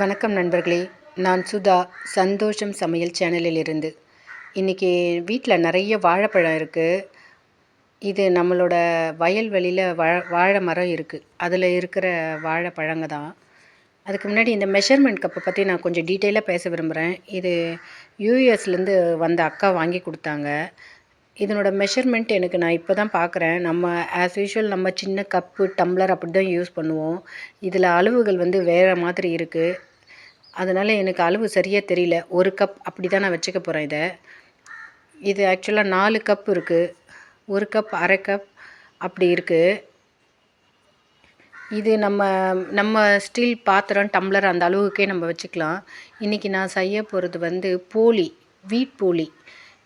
வணக்கம் நண்பர்களே. நான் சுதா, சந்தோஷம் சமையல் சேனலிலிருந்து. இன்றைக்கி வீட்டில் நிறைய வாழைப்பழம் இருக்குது. இது நம்மளோட வயல்வெளியில் வாழை மரம் இருக்குது. அதில் இருக்கிற வாழைப்பழங்க தான். அதுக்கு முன்னாடி இந்த மெஷர்மெண்ட் கப்பை பற்றி நான் கொஞ்சம் டீட்டெயிலாக பேச விரும்புகிறேன். இது யூஎஸ்லேருந்து வந்த அக்கா வாங்கி கொடுத்தாங்க. இதனோட மெஷர்மெண்ட் எனக்கு நான் இப்போ தான் பார்க்குறேன். நம்ம ஆஸ் யூஷுவல் நம்ம சின்ன கப்பு, டம்ளர் அப்படி தான் யூஸ் பண்ணுவோம். இதில் அளவுகள் வேறு மாதிரி இருக்குது. அதனால் எனக்கு அளவு சரியாக தெரியல. 1 கப் அப்படி தான் நான் வச்சுக்க போகிறேன் இதை. இது ஆக்சுவலாக 4 கப் இருக்குது. 1 கப், அரை கப் அப்படி இருக்குது. இது நம்ம ஸ்டீல் பாத்திரம், டம்ளர் அந்த அளவுக்கே நம்ம வச்சுக்கலாம். இன்றைக்கி நான் செய்ய போகிறது போலி, வீட் போலி.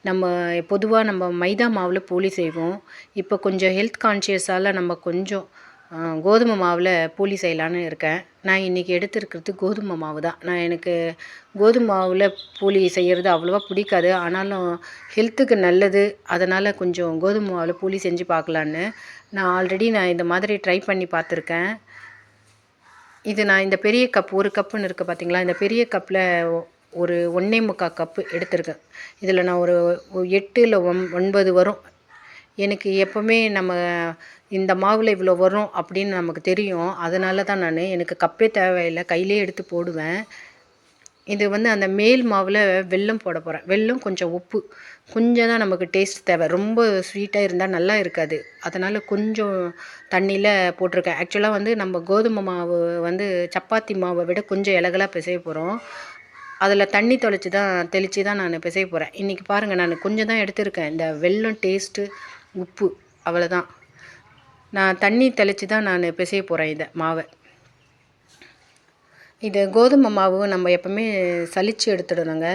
நம்ம பொதுவாக நம்ம மைதா மாவில் போலி செய்வோம். இப்போ கொஞ்சம் ஹெல்த் கான்ஷியஸால் நம்ம கொஞ்சம் கோதுமை மாவில் போலி செய்யலான்னு இருக்கேன். நான் இன்றைக்கி எடுத்துருக்கிறது கோதுமை மாவு தான். எனக்கு கோதுமை மாவில் போலி செய்கிறது அவ்வளோவா பிடிக்காது. ஆனாலும் ஹெல்த்துக்கு நல்லது. அதனால் கொஞ்சம் கோதுமை மாவில் போலி செஞ்சு பார்க்கலான்னு நான் ஆல்ரெடி இந்த மாதிரி ட்ரை பண்ணி பார்த்துருக்கேன். இது நான் இந்த பெரிய கப் 1 கப்புன்னு இருக்குது பார்த்தீங்களா, இந்த பெரிய கப்பில் ஒரு 1 1/4 கப்பு எடுத்திருக்கேன். இதில் நான் ஒரு 8 இல்லை 9 வரும். எனக்கு எப்போவுமே நம்ம இந்த மாவில் இவ்வளோ வரும் அப்படின்னு நமக்கு தெரியும். அதனால தான் எனக்கு கப்பே தேவையில்லை, கையிலே எடுத்து போடுவேன். இது அந்த மேல் மாவில் வெல்லம் போட போகிறேன். வெல்லம், கொஞ்சம் உப்பு, கொஞ்சம் தான் நமக்கு டேஸ்ட் தேவை. ரொம்ப ஸ்வீட்டாக இருந்தால் நல்லா இருக்காது. அதனால் கொஞ்சம் தண்ணியில் போட்டிருக்கேன். ஆக்சுவலாக நம்ம கோதுமை மாவு சப்பாத்தி மாவை விட கொஞ்சம் இலகலாக பிசைய போகிறோம். அதில் தண்ணி தெளித்து தான் நான் பிசைய போகிறேன். இன்றைக்கி பாருங்கள், நான் கொஞ்சம் தான் எடுத்திருக்கேன். இந்த வெல்லம், டேஸ்ட்டு, உப்பு, அவ்வளோதான். நான் தண்ணி தெளித்து தான் நான் பிசைய போகிறேன் இதை மாவை. இது கோதுமை மாவு நம்ம எப்போவுமே சலித்து எடுத்துடணுங்க.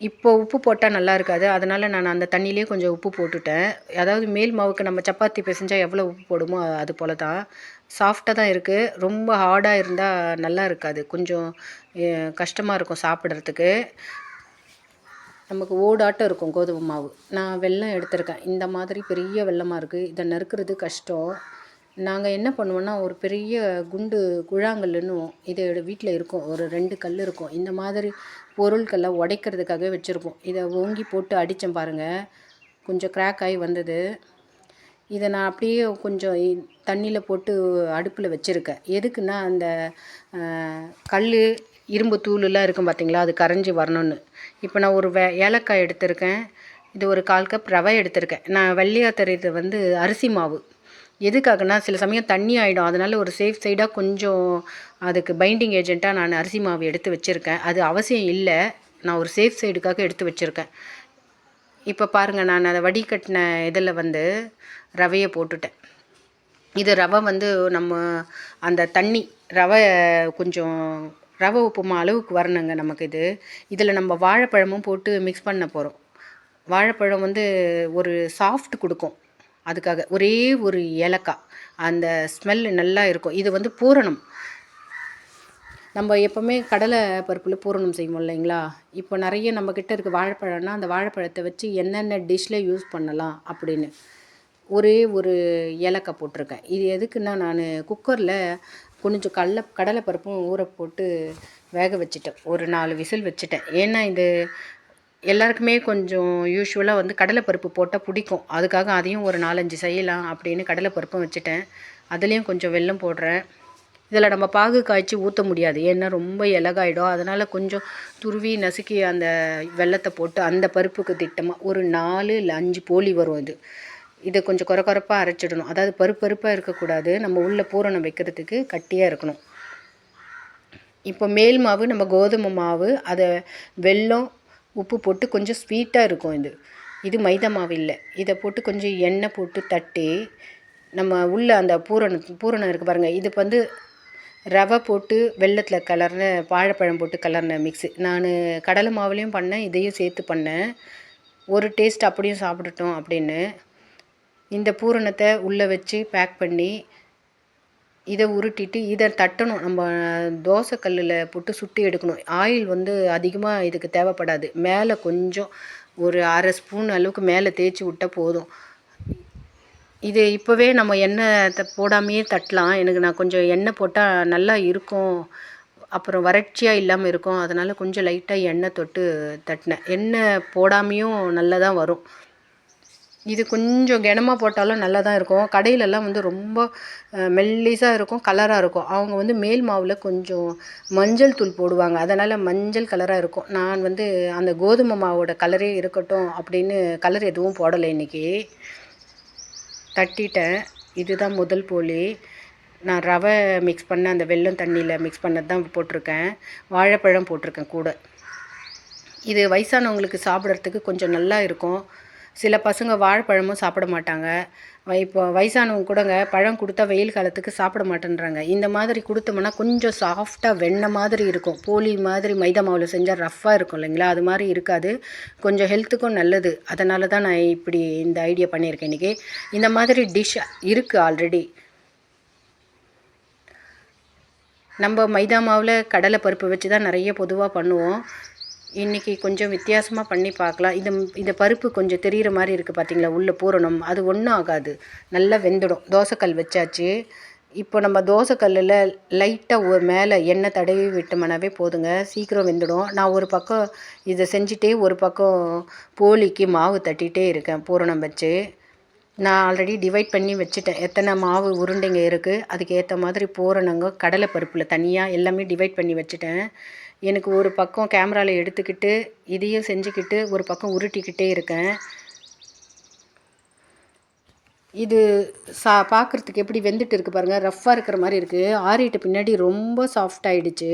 இப்போ உப்பு போட்டால் நல்லா இருக்காது. அதனால் நான் அந்த தண்ணியிலே கொஞ்சம் உப்பு போட்டுட்டேன். அதாவது மேல் மாவுக்கு நம்ம சப்பாத்தி பிசைஞ்சால் எவ்வளோ உப்பு போடுமோ அது போல் தான். சாஃப்டாக தான் இருக்குது. ரொம்ப ஹார்டாக இருந்தால் நல்லா இருக்காது. கொஞ்சம் கஷ்டமாக இருக்கும் சாப்பிட்றதுக்கு. நமக்கு ஓடாட்டம் இருக்கும் கோதுமை மாவு. நான் வெல்லம் எடுத்திருக்கேன். இந்த மாதிரி பெரிய வெல்லமாக இருக்குது. இதை நறுக்கிறது கஷ்டம். நாங்கள் என்ன பண்ணுவோன்னா, ஒரு பெரிய குண்டு குழாங்கல்லுன்னுவோம். இது வீட்டில் இருக்கும். ஒரு 2 கல் இருக்கும். இந்த மாதிரி பொருட்களை உடைக்கிறதுக்காக வச்சுருப்போம். இதை ஓங்கி போட்டு அடித்தேன் பாருங்கள், கொஞ்சம் கிராக் ஆகி வந்தது. இதை நான் அப்படியே கொஞ்சம் தண்ணியில் போட்டு அடுப்பில் வச்சுருக்கேன். எதுக்குன்னா, அந்த கல், இரும்பு தூளெலாம் இருக்கும் பார்த்திங்களா, அது கரைஞ்சி வரணும்னு. இப்போ நான் ஒரு ஏலக்காய் எடுத்திருக்கேன். இது ஒரு 1/4 கப் ரவை எடுத்திருக்கேன். நான் வெள்ளையாக தெரியுது அரிசி மாவு. எதுக்காகனா, சில சமயம் தண்ணி ஆகிடும். அதனால் ஒரு சேஃப் சைடாக கொஞ்சம் அதுக்கு பைண்டிங் ஏஜெண்ட்டாக நான் அரிசி மாவு எடுத்து வச்சுருக்கேன். அது அவசியம் இல்லை, நான் ஒரு சேஃப் சைடுக்காக எடுத்து வச்சுருக்கேன். இப்போ பாருங்கள், நான் அதை வடிகட்டின இதில் ரவையை போட்டுட்டேன். இது ரவை நம்ம அந்த தண்ணி ரவை கொஞ்சம் ரவை உப்புமா அளவுக்கு வரணுங்க நமக்கு. இதில் நம்ம வாழைப்பழமும் போட்டு மிக்ஸ் பண்ண போகிறோம். வாழைப்பழம் ஒரு சாஃப்ட் கொடுக்கும். அதுக்காக ஒரே ஒரு ஏலக்காய், அந்த ஸ்மெல் நல்லா இருக்கும். இது பூரணம். நம்ம எப்போவுமே கடலை பருப்பில் பூரணம் செய்வோம் இல்லைங்களா. இப்போ நிறைய நம்மக்கிட்ட இருக்க வாழைப்பழம்னா, அந்த வாழைப்பழத்தை வச்சு என்னென்ன டிஷ்ஷில் யூஸ் பண்ணலாம் அப்படின்னு ஒரே ஒரு ஏலக்காய் போட்டிருக்கேன். இது எதுக்குன்னா, நான் குக்கரில் கொஞ்சம் கடலை பருப்பும் ஊற போட்டு வேக வச்சுட்டேன். ஒரு 4 விசில் வச்சுட்டேன். ஏன்னா இது எல்லாருக்குமே கொஞ்சம் யூஷுவலாக கடலைப்பருப்பு போட்டால் பிடிக்கும். அதுக்காக அதையும் ஒரு 4 5 செய்யலாம் அப்படின்னு கடலைப்பருப்பும் வச்சுட்டேன். அதுலேயும் கொஞ்சம் வெல்லம் போடுறேன். இதில் நம்ம பாகு காய்ச்சி ஊற்ற முடியாது, ஏன்னா ரொம்ப இலகாயிடும். அதனால் கொஞ்சம் துருவி நசுக்கி அந்த வெல்லத்தை போட்டு அந்த பருப்புக்கு திட்டமாக ஒரு 4 இல்லை 5 போலி வரும். இதை கொஞ்சம் கொரப்பாக அரைச்சிடணும். அதாவது பருப்பாக இருக்கக்கூடாது. நம்ம உள்ள பூரணம் வைக்கிறதுக்கு கட்டியாக இருக்கணும். இப்போ மேல் மாவு நம்ம கோதுமை மாவு, அதை வெல்லம், உப்பு போட்டு கொஞ்சம் ஸ்வீட்டாக இருக்கும். இது மைதா மாவு இல்லை. இதை போட்டு கொஞ்சம் எண்ணெய் போட்டு தட்டி நம்ம உள்ள அந்த பூரணம் இருக்குது பாருங்கள். இது ரவை போட்டு வெல்லத்தில் கலர்ன வாழைப்பழம் போட்டு கலர்ன மிக்ஸு. நான் கடலை மாவுலேயும் பண்ணேன், இதையும் சேர்த்து பண்ணேன். ஒரு டேஸ்ட் அப்படியும் சாப்பிட்டுட்டோம் அப்படின்னு இந்த பூரணத்தை உள்ளே வச்சு பேக் பண்ணி இதை உருட்டிட்டு இதை தட்டணும். நம்ம தோசை கல்லில் போட்டு சுட்டி எடுக்கணும். ஆயில் அதிகமாக இதுக்கு தேவைப்படாது. மேலே கொஞ்சம் ஒரு அரை ஸ்பூன் அளவுக்கு மேலே தேய்ச்சி விட்டால் போதும். இது இப்போவே நம்ம எண்ணெய் போடாமையே தட்டலாம். நான் கொஞ்சம் எண்ணெய் போட்டால் நல்லா இருக்கும் அப்புறம் வறட்சியாக இல்லாமல் இருக்கும். அதனால் கொஞ்சம் லைட்டாக எண்ணெய் தொட்டு தட்டினேன். எண்ணெய் போடாமையும் நல்லா தான் வரும். இது கொஞ்சம் கனமாக போட்டாலும் நல்லா தான் இருக்கும். கடையிலலாம் வந்து ரொம்ப மெல்லிசாக இருக்கும், கலராக இருக்கும். அவங்க வந்து மேல் மாவில் கொஞ்சம் மஞ்சள் தூள் போடுவாங்க. அதனால் மஞ்சள் கலராக இருக்கும். நான் வந்து அந்த கோதுமை மாவோட கலரே இருக்கட்டும் அப்படின்னு கலர் எதுவும் போடலை இன்றைக்கி. தட்டிட்டேன். இதுதான் முதல் போலி. நான் ரவை மிக்ஸ் பண்ண அந்த வெல்லம் தண்ணியில் மிக்ஸ் பண்ணது தான் போட்டிருக்கேன். வாழைப்பழம் போட்டிருக்கேன் கூட. இது வயசானவங்களுக்கு சாப்பிட்றதுக்கு கொஞ்சம் நல்லா இருக்கும். சில பசங்க வாழைப்பழமும் சாப்பிட மாட்டாங்க. இப்போ வயசானவங்க கூடங்க பழம் கொடுத்தா வெயில் காலத்துக்கு சாப்பிட மாட்டேன்றாங்க. இந்த மாதிரி கொடுத்தோம்னா கொஞ்சம் சாஃப்டாக வெண்ணெய் மாதிரி இருக்கும். போலி மாதிரி மைதா மாவில் செஞ்சால் ரஃப்பாக இருக்கும் இல்லைங்களா, அது மாதிரி இருக்காது. கொஞ்சம் ஹெல்த்துக்கும் நல்லது. அதனால தான் நான் இப்படி இந்த ஐடியா பண்ணியிருக்கேன் இன்றைக்கி. இந்த மாதிரி டிஷ் இருக்குது ஆல்ரெடி. நம்ம மைதா மாவில் கடலை பருப்பு வச்சு தான் நிறைய பொதுவாக பண்ணுவோம். இன்றைக்கி கொஞ்சம் வித்தியாசமாக பண்ணி பார்க்கலாம். இந்த பருப்பு கொஞ்சம் தெரிகிற மாதிரி இருக்குது பார்த்தீங்களா, உள்ளே பூரணம். அது ஒன்றும் ஆகாது, நல்லா வெந்துடும். தோசைக்கல் வச்சாச்சு. இப்போ நம்ம தோசைக்கல்லில் லைட்டாக ஒரு மேலே எண்ணெய் தடவி விட்டோம்னாவே போதுங்க, சீக்கிரம் வெந்துடும். நான் ஒரு பக்கம் இதை செஞ்சுட்டே ஒரு பக்கம் போலிக்கு மாவு தட்டிகிட்டே இருக்கேன் பூரணம் வச்சு. நான் ஆல்ரெடி டிவைட் பண்ணி வச்சுட்டேன். எத்தனை மாவு உருண்டைங்க இருக்குது, அதுக்கு ஏற்ற மாதிரி பூரணங்க கடலை பருப்பில் தனியாக எல்லாமே டிவைட் பண்ணி வச்சுட்டேன். எனக்கு ஒரு பக்கம் கேமராவில் எடுத்துக்கிட்டு இதையும் செஞ்சுக்கிட்டு ஒரு பக்கம் உருட்டிக்கிட்டே இருக்கேன். இது பார்க்குறதுக்கு எப்படி வெந்துட்டு இருக்குது பாருங்கள், ரஃப்பாக இருக்கிற மாதிரி இருக்குது. ஆறிட்ட பின்னாடி ரொம்ப சாஃப்ட் ஆகிடுச்சு.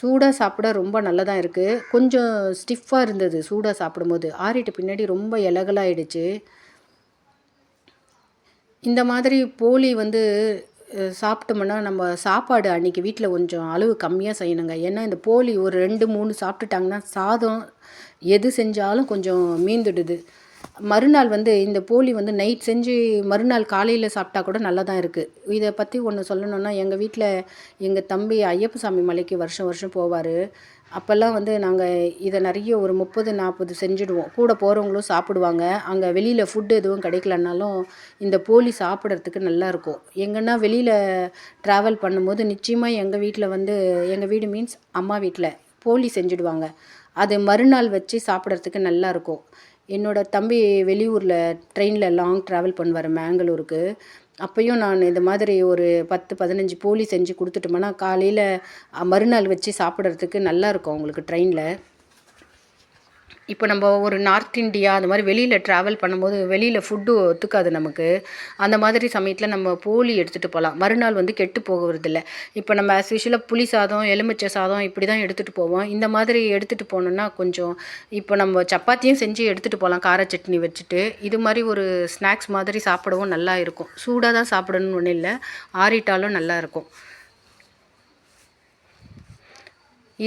சூடாக சாப்பிட ரொம்ப நல்லதாக இருக்குது. கொஞ்சம் ஸ்டிஃபாக இருந்தது சூடாக சாப்பிடும்போது. ஆறிட்ட பின்னாடி ரொம்ப இலகலாகிடுச்சு. இந்த மாதிரி போலி வந்து சாப்பிட்டோம்னா நம்ம சாப்பாடு அன்றைக்கி வீட்டில் கொஞ்சம் அளவு கம்மியாக செய்யணுங்க. ஏன்னா இந்த போலி ஒரு 2-3 சாப்பிட்டுட்டாங்கன்னா சாதம் எது செஞ்சாலும் கொஞ்சம் மீந்துடுது. மறுநாள் வந்து இந்த போலி வந்து நைட் செஞ்சு மறுநாள் காலையில் சாப்பிட்டா கூட நல்லா தான் இருக்குது. இதை பற்றி ஒன்று சொல்லணுன்னா, எங்கள் வீட்டில் எங்கள் தம்பி ஐயப்ப சாமி மலைக்கு வருஷம் வருஷம் போவார். அப்போல்லாம் வந்து நாங்கள் இதை நிறைய ஒரு 30-40 செஞ்சுடுவோம். கூட போகிறவங்களும் சாப்பிடுவாங்க. அங்கே வெளியில் ஃபுட்டு எதுவும் கிடைக்கலனாலும் இந்த போலி சாப்பிட்றதுக்கு நல்லாயிருக்கும். எங்கன்னா வெளியில் ட்ராவல் பண்ணும்போது நிச்சயமாக எங்கள் வீட்டில் வந்து, எங்கள் வீடு மீன்ஸ் அம்மா வீட்டில் போலி செஞ்சுடுவாங்க. அது மறுநாள் வச்சு சாப்பிட்றதுக்கு நல்லாயிருக்கும். என்னோடய தம்பி வெளியூரில் ட்ரெயினில் லாங் ட்ராவல் பண்ணுவார் மேங்களூருக்கு. அப்போயும் நான் இந்த மாதிரி ஒரு 10-15 போலி செஞ்சு கொடுத்துட்டோம்னா காலையில் மறுநாள் வச்சு சாப்பிட்றதுக்கு நல்லாயிருக்கும் அவங்களுக்கு ட்ரெயினில். இப்போ நம்ம ஒரு நார்த் இந்தியா அந்த மாதிரி வெளியில் ட்ராவல் பண்ணும்போது வெளியில் ஃபுட்டு ஒத்துக்காது நமக்கு. அந்த மாதிரி சமயத்தில் நம்ம போலி எடுத்துகிட்டு போகலாம். மறுநாள் வந்து கெட்டு போகிறதில்ல. இப்போ நம்ம ஆஸ் யூஷுவலாக புளி சாதம், எலுமிச்சை சாதம் இப்படி தான் எடுத்துகிட்டு போவோம். இந்த மாதிரி எடுத்துகிட்டு போனோன்னா கொஞ்சம் இப்போ நம்ம சப்பாத்தியும் செஞ்சு எடுத்துகிட்டு போகலாம் கார சட்னி வச்சுட்டு. இது மாதிரி ஒரு ஸ்நாக்ஸ் மாதிரி சாப்பிடவும் நல்லா இருக்கும். சூடாக தான் சாப்பிடணும்னு ஒன்றும் இல்லை, ஆறிட்டாலும் நல்லாயிருக்கும்.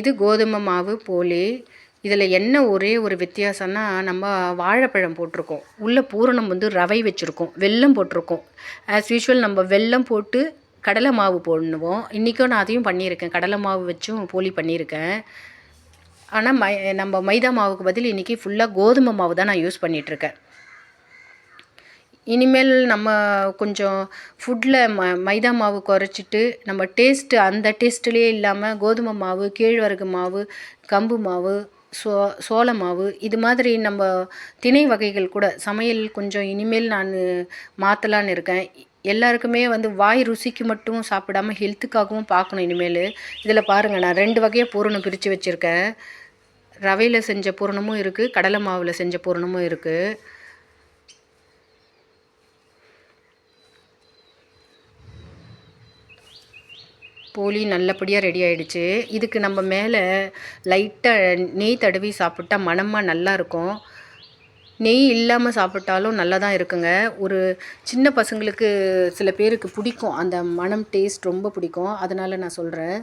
இது கோதுமை மாவு போலி. இதில் என்ன ஒரே ஒரு வித்தியாசம்னா, நம்ம வாழைப்பழம் போட்டிருக்கோம். உள்ளே பூரணம் வந்து ரவை வச்சுருக்கோம், வெல்லம் போட்டிருக்கோம். ஆஸ் யூஷுவல் நம்ம வெல்லம் போட்டு கடலை மாவு போடுவோம். இன்றைக்கும் நான் அதையும் பண்ணியிருக்கேன். கடலை மாவு வச்சும் போலி பண்ணியிருக்கேன். ஆனால் நம்ம மைதா மாவுக்கு பதில் இன்றைக்கி ஃபுல்லாக கோதுமை மாவு தான் நான் யூஸ் பண்ணிகிட்ருக்கேன். இனிமேல் நம்ம கொஞ்சம் ஃபுட்டில் மைதா மாவு குறைச்சிட்டு நம்ம டேஸ்ட்டு அந்த டேஸ்ட்டுலேயே இல்லாமல் கோதுமை மாவு, கேழ்வரகு மாவு, கம்பு மாவு, சோள மாவு இது மாதிரி நம்ம திணை வகைகள் கூட சமையல் கொஞ்சம் இனிமேல் நான் மாற்றலான்னு இருக்கேன். எல்லாருக்குமே வந்து வாய் ருசிக்கு மட்டும் சாப்பிடாமல் ஹெல்த்துக்காகவும் பார்க்கணும் இனிமேல். இதில் பாருங்கள், நான் 2 வகையாக பூரணம் பிரித்து வச்சுருக்கேன். ரவையில் செஞ்ச பூரணமும் இருக்குது, கடலை மாவில் செஞ்ச பூரணமும் இருக்குது. போலி நல்லபடியாக ரெடி ஆகிடுச்சு. இதுக்கு நம்ம மேலே லைட்டாக நெய் தடவி சாப்பிட்டா மணமாக நல்லாயிருக்கும். நெய் இல்லாமல் சாப்பிட்டாலும் நல்லா தான் இருக்குங்க. ஒரு சின்ன பசங்களுக்கு சில பேருக்கு பிடிக்கும், அந்த மணம் டேஸ்ட் ரொம்ப பிடிக்கும். அதனால் நான் சொல்கிறேன்,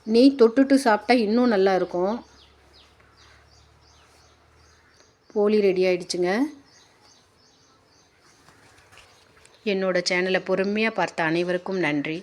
நெய் தொட்டுட்டு சாப்பிட்டா இன்னும் நல்லாயிருக்கும். போலி ரெடி ஆகிடுச்சுங்க. என்னோடய சேனலை பொறுமையாக பார்த்த அனைவருக்கும் நன்றி.